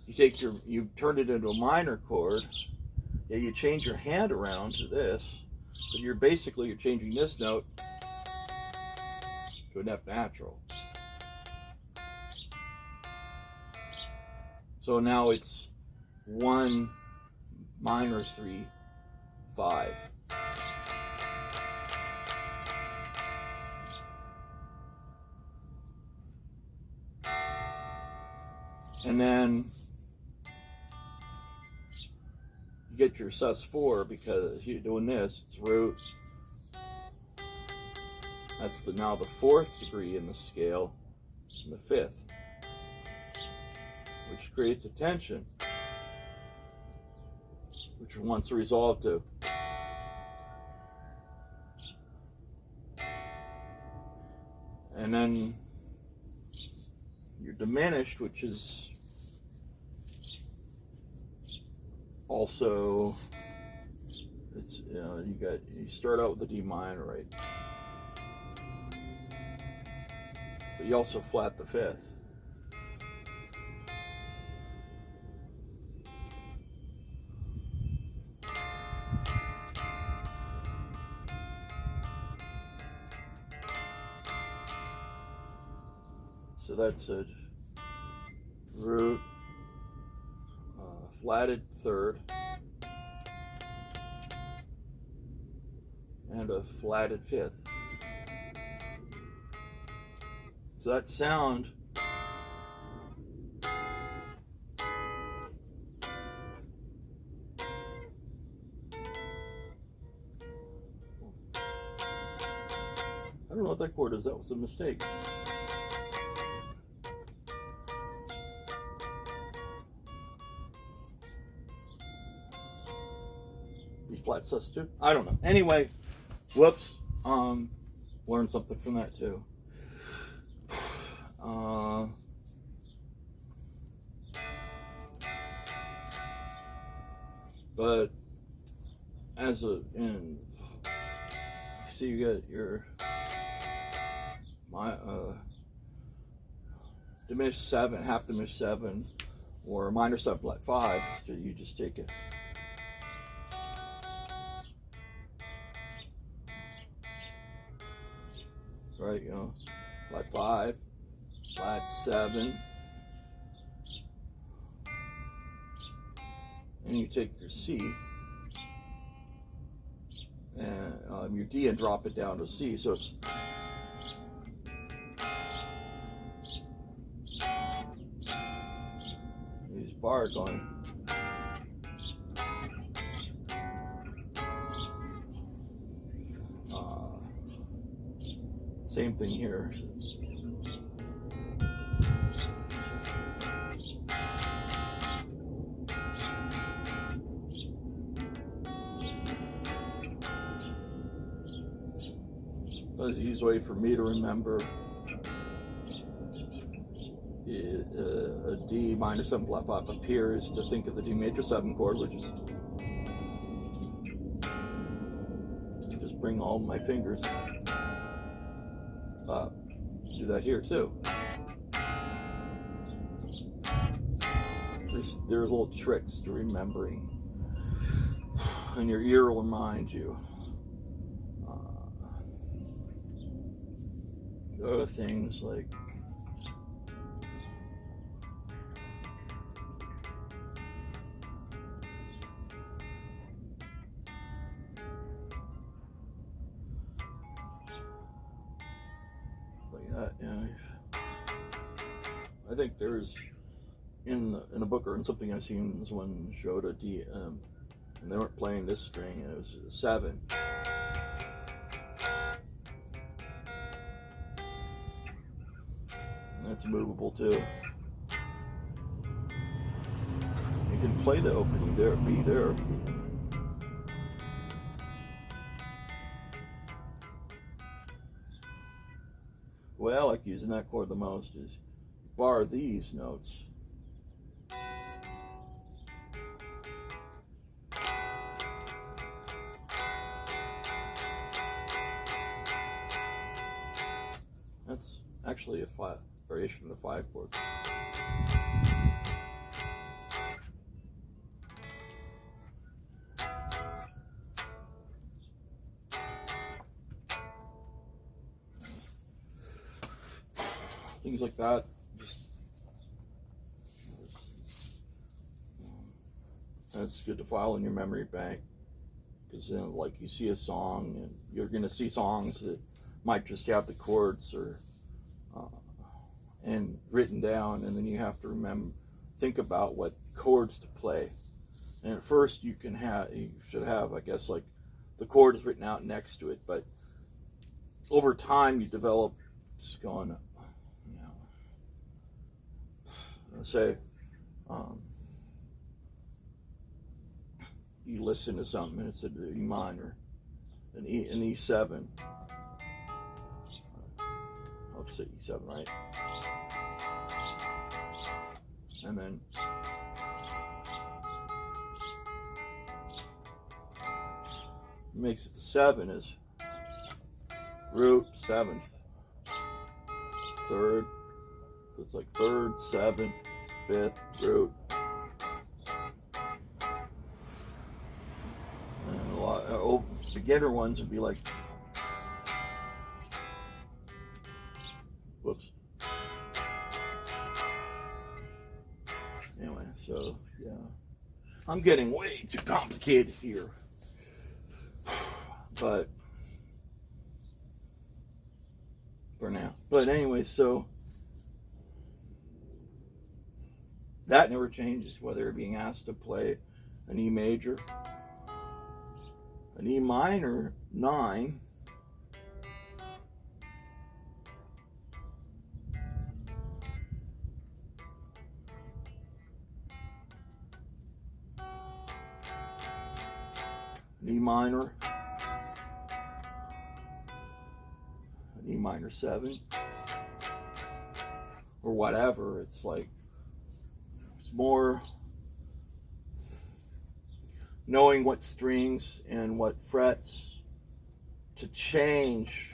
you turn it into a minor chord. Yeah, you change your hand around to this, but you're changing this note to an F natural. So now it's 1 minor 3 5. And then you get your sus4 because you're doing this. It's root. That's now the 4th degree in the scale, and the 5th, which creates a tension, which wants to resolve to. And then you're diminished, which is also, it's, you know, you start out with the D minor, right? But you also flat the 5th. So that's a root, flatted 3rd, and a flatted 5th. So that sound I don't know what that chord is. That was a mistake. B flat sus2. I don't know. Anyway, whoops. Learned something from that too. But as see, you get your diminished 7, half diminished 7, or minor 7 flat 5. So you just take it. Right, you know, flat 5, flat 7, and you take your C and your D and drop it down to C. So it's these bars going. Same thing here. That's the easiest way for me to remember a D minor 7 flat 5 up here is to think of the D major 7 chord, which is just bring all my fingers up. Do that here too. There's little tricks to remembering, and your ear will remind you. Other things like that. Yeah, I think there's in a book or in something I've seen, this one showed a D, and they weren't playing this string, and it was a 7. That's movable too. You can play the opening there, B there. Well, I like using that chord the most is bar these notes. That's actually a variation of the 5 chord. Things like that, that's good to file in your memory bank, because then, like, you see a song, and you're going to see songs that might just have the chords or and written down, and then you have to think about what chords to play. And at first you should have, I guess, like the chord is written out next to it, but over time you develop going, say you listen to something and it's an E minor, an E7. I'll say E7, right? And then makes it the 7 is root 7th, 3rd. So it's like 3rd, 7th, 5th, root. And a lot of beginner ones would be like, whoops. Anyway, so yeah, I'm getting way too complicated here, but for now. But anyway, so that never changes, whether you're being asked to play an E major, an E minor 9, an E minor, an E minor 7, or whatever. It's like, it's more knowing what strings and what frets to change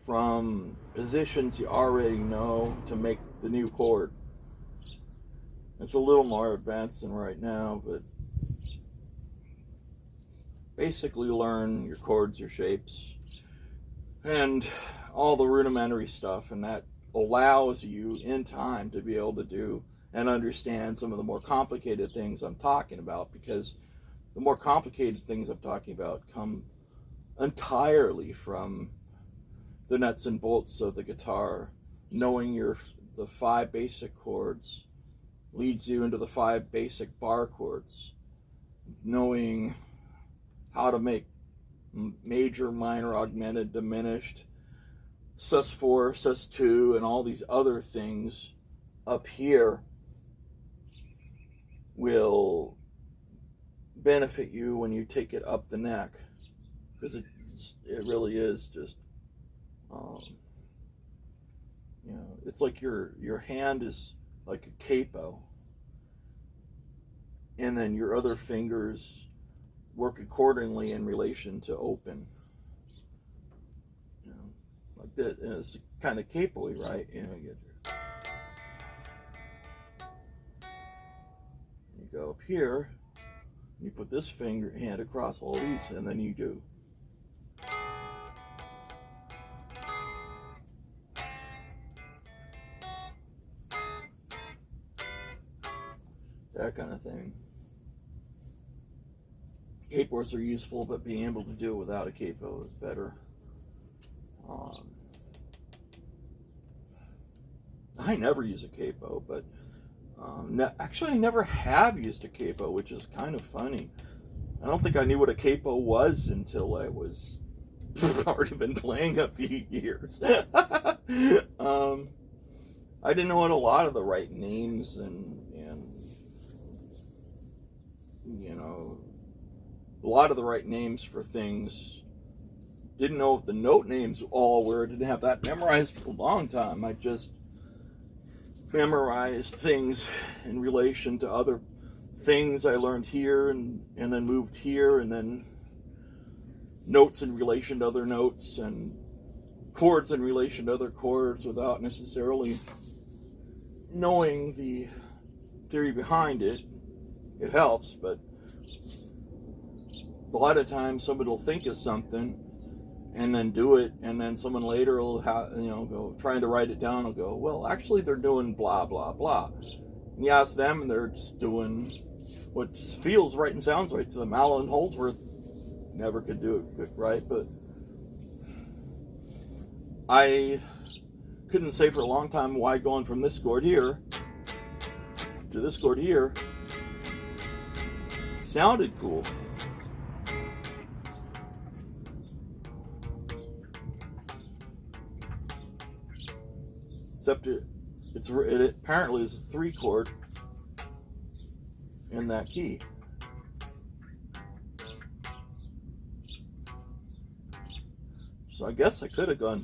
from positions you already know to make the new chord. It's a little more advanced than right now, but basically learn your chords, your shapes, and all the rudimentary stuff, and that allows you in time to be able to do and understand some of the more complicated things I'm talking about, because the more complicated things I'm talking about come entirely from the nuts and bolts of the guitar. Knowing the 5 basic chords leads you into the 5 basic bar chords. Knowing how to make major, minor, augmented, diminished, sus4, sus2, and all these other things up here will benefit you when you take it up the neck, because it really is just you know, it's like your hand is like a capo, and then your other fingers work accordingly in relation to open, you know, like that. And it's kind of capo-y, right? You know, you go up here, you put this hand across all these, and then you do that kind of thing. Capos are useful, but being able to do it without a capo is better. I never use a capo, but actually I never have used a capo, which is kind of funny. I don't think I knew what a capo was until I was already been playing a few years. I didn't know what a lot of the right names and you know, a lot of the right names for things. Didn't know what the note names all were. Didn't have that memorized for a long time. I just memorized things in relation to other things I learned here, and then moved here, and then notes in relation to other notes, and chords in relation to other chords, without necessarily knowing the theory behind it. It helps, but a lot of times somebody will think of something and then do it, and then someone later will go trying to write it down, will go, well, actually they're doing blah blah blah, and you ask them and they're just doing what feels right and sounds right to them. Allen Holdsworth never could do it right, but I couldn't say for a long time why going from this chord here to this chord here sounded cool. Except it apparently is a 3 chord in that key. So I guess I could have gone,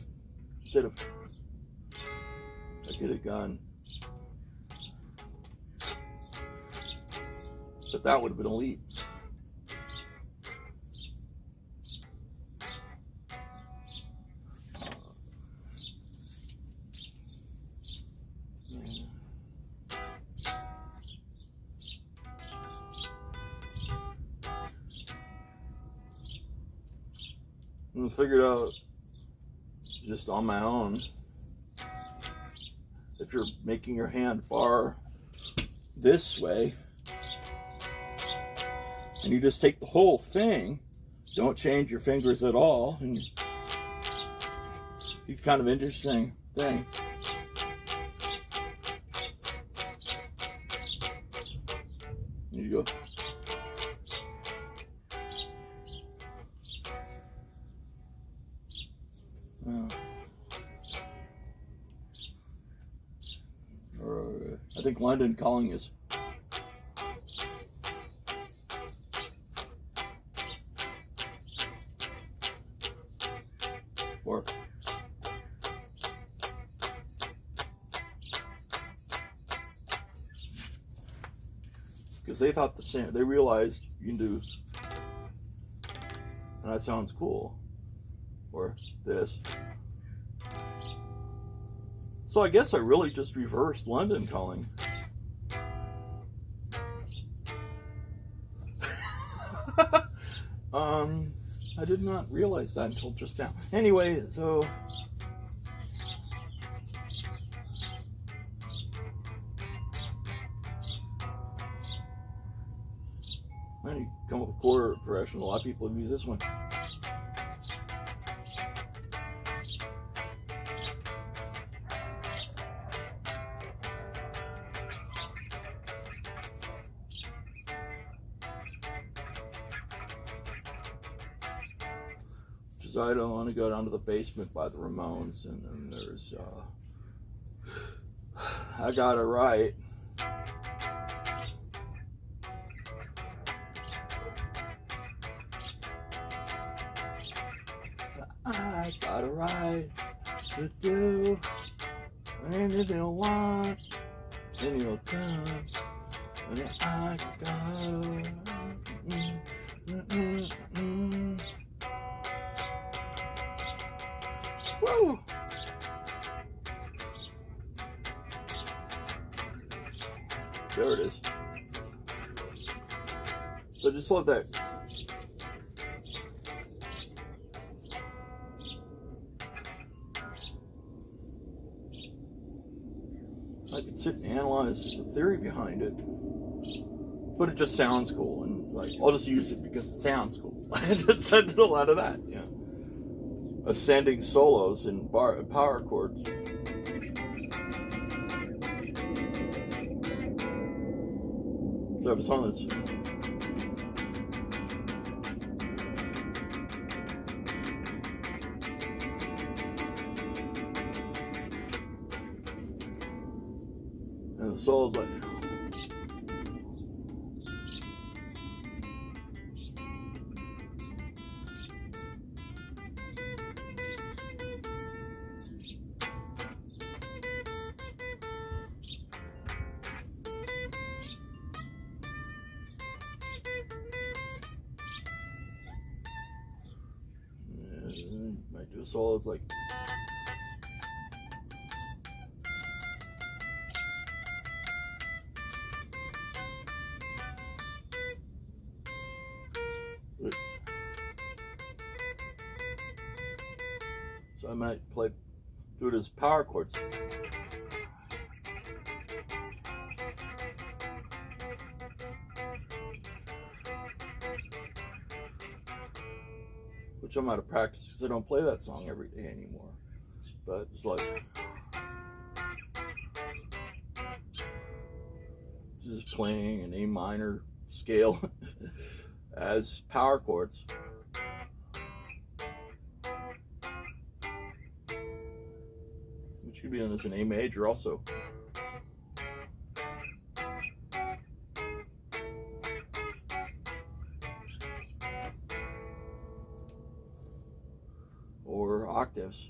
but that would have been a leap. And figured out just on my own, if you're making your hand bar this way, and you just take the whole thing, don't change your fingers at all, and it's kind of interesting thing. There you go. I think London Calling is or because they thought the same. They realized you can do, and that sounds cool, or this. So I guess I really just reversed London Calling. I did not realize that until just now. Anyway, so And you come up with chord progression. A lot of people use this one. Which is I don't want to go down to the basement by the Ramones, and then there's I Got It Right. I got a right to do anything I want in your time. And I got a Woo! There it is. So just love that. I could sit and analyze the theory behind it, but it just sounds cool, and like I'll just use it because it sounds cool. I just said a lot of that, yeah. Ascending solos in power chords. So I have a song that's and the solo's like might do a solo. It's like so I might do it as power chords. Which I'm out of practice because I don't play that song every day anymore. But it's like just playing an A minor scale as power chords. Which could be done as an A major also. Or octaves.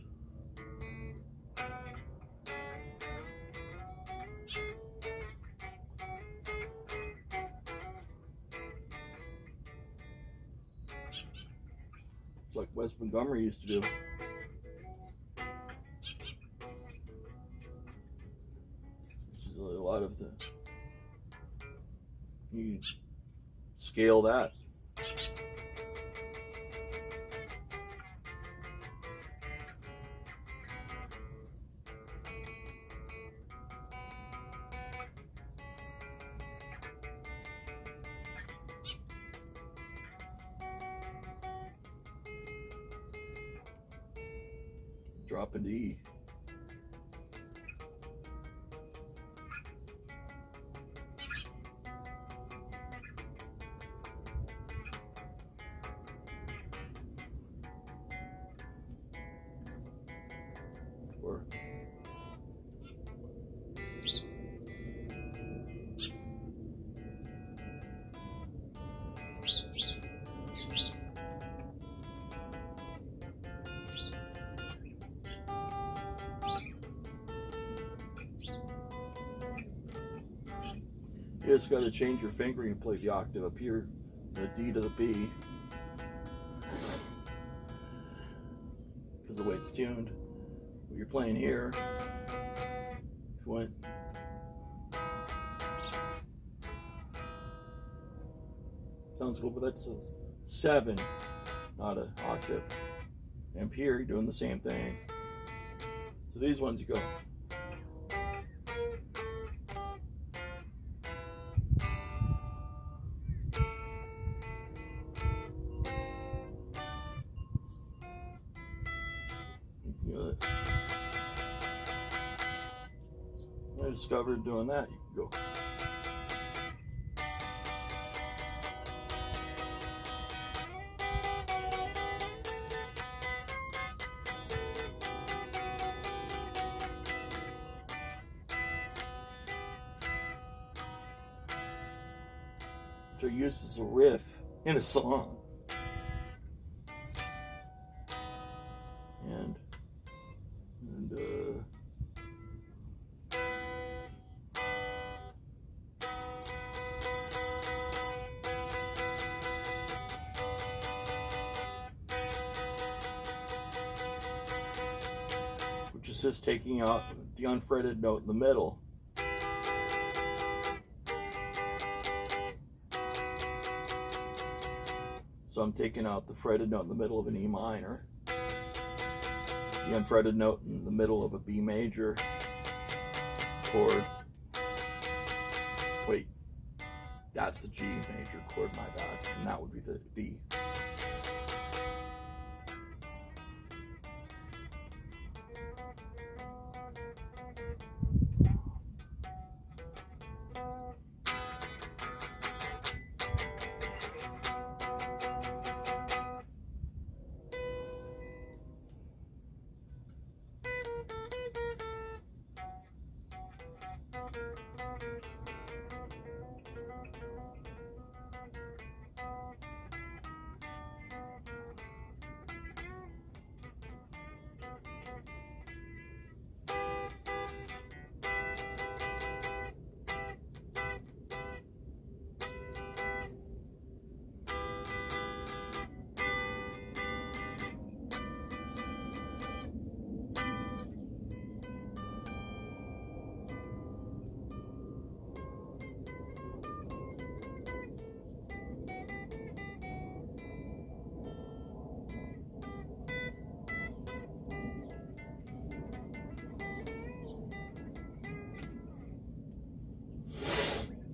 It's like Wes Montgomery used to do. Which is a lot of the, you scale that. Drop into E. Or you just got to change your fingering and play the octave up here, the D to the B, because the way it's tuned. What you're playing here, if you went sounds cool, but that's a 7, not an octave. And here you're doing the same thing. So these ones you go. I discovered doing that, you can go. Which are used as a riff in a song. And which is just taking out the unfretted note in the middle. So I'm taking out the fretted note in the middle of an E minor, the unfretted note in the middle of a B major chord. Wait, that's the G major chord, my bad, and that would be the B.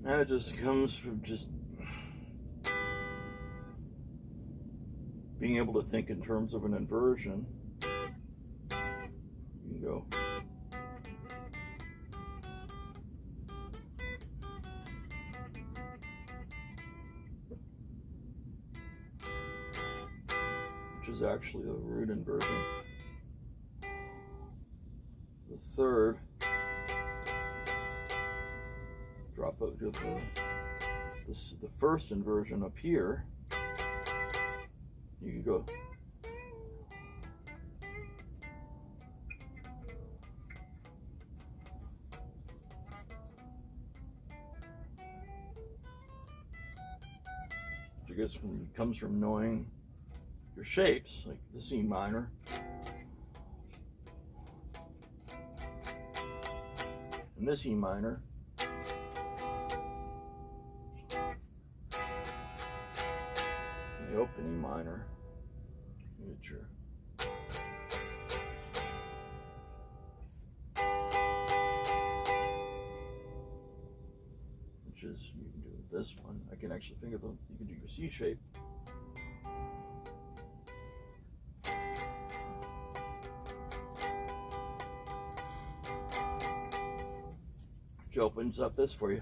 That just comes from just being able to think in terms of an inversion. You can go. Which is actually the root inversion. The third. Drop out to the first inversion up here. You can go. Which I guess comes from knowing your shapes, like the C minor. And this E minor. The open E minor, major. Which is, you can do this one. I can actually think of them. You can do your C shape. Which opens up this for you.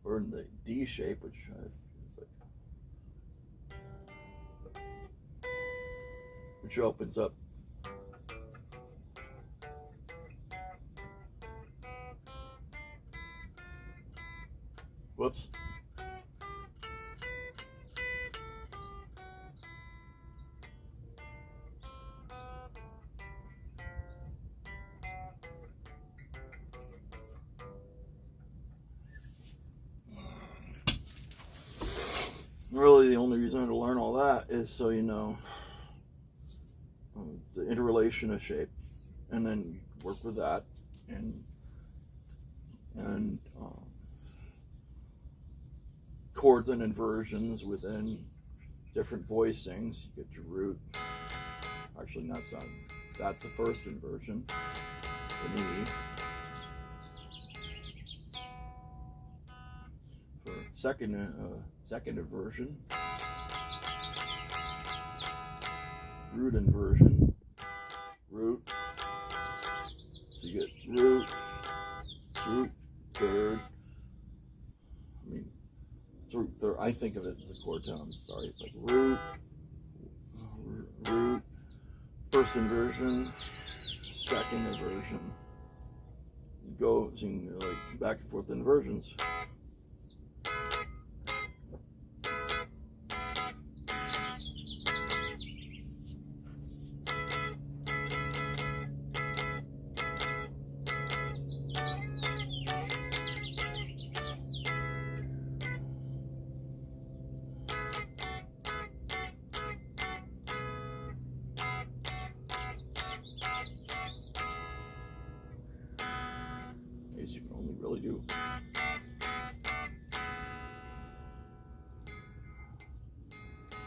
Or in the D shape, which which opens up. Whoops. Really, the only reason to learn all that is so you know the interrelation of shape, and then you work with that, and chords and inversions within different voicings. You get your root. Actually, that's the first inversion, an E. second inversion, root inversion, root. So you get root, root, third. I mean, third. I think of it as a chord tone. Sorry, it's like root, root, first inversion, second inversion. You go sing like back and forth inversions. You can only really do.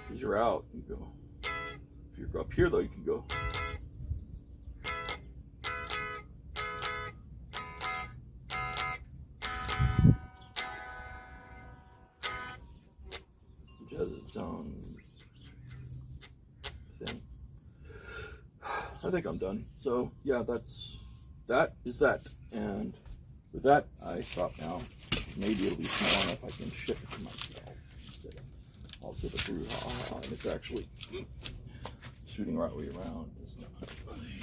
Because you're out, you go. If you're up here though, you can go. Which has its own thing. I think I'm done. So yeah, that is that. And with that, I stop now. Maybe it'll be small enough I can ship it to myself instead of also the brouhaha. And it's actually shooting right way around. It's not funny.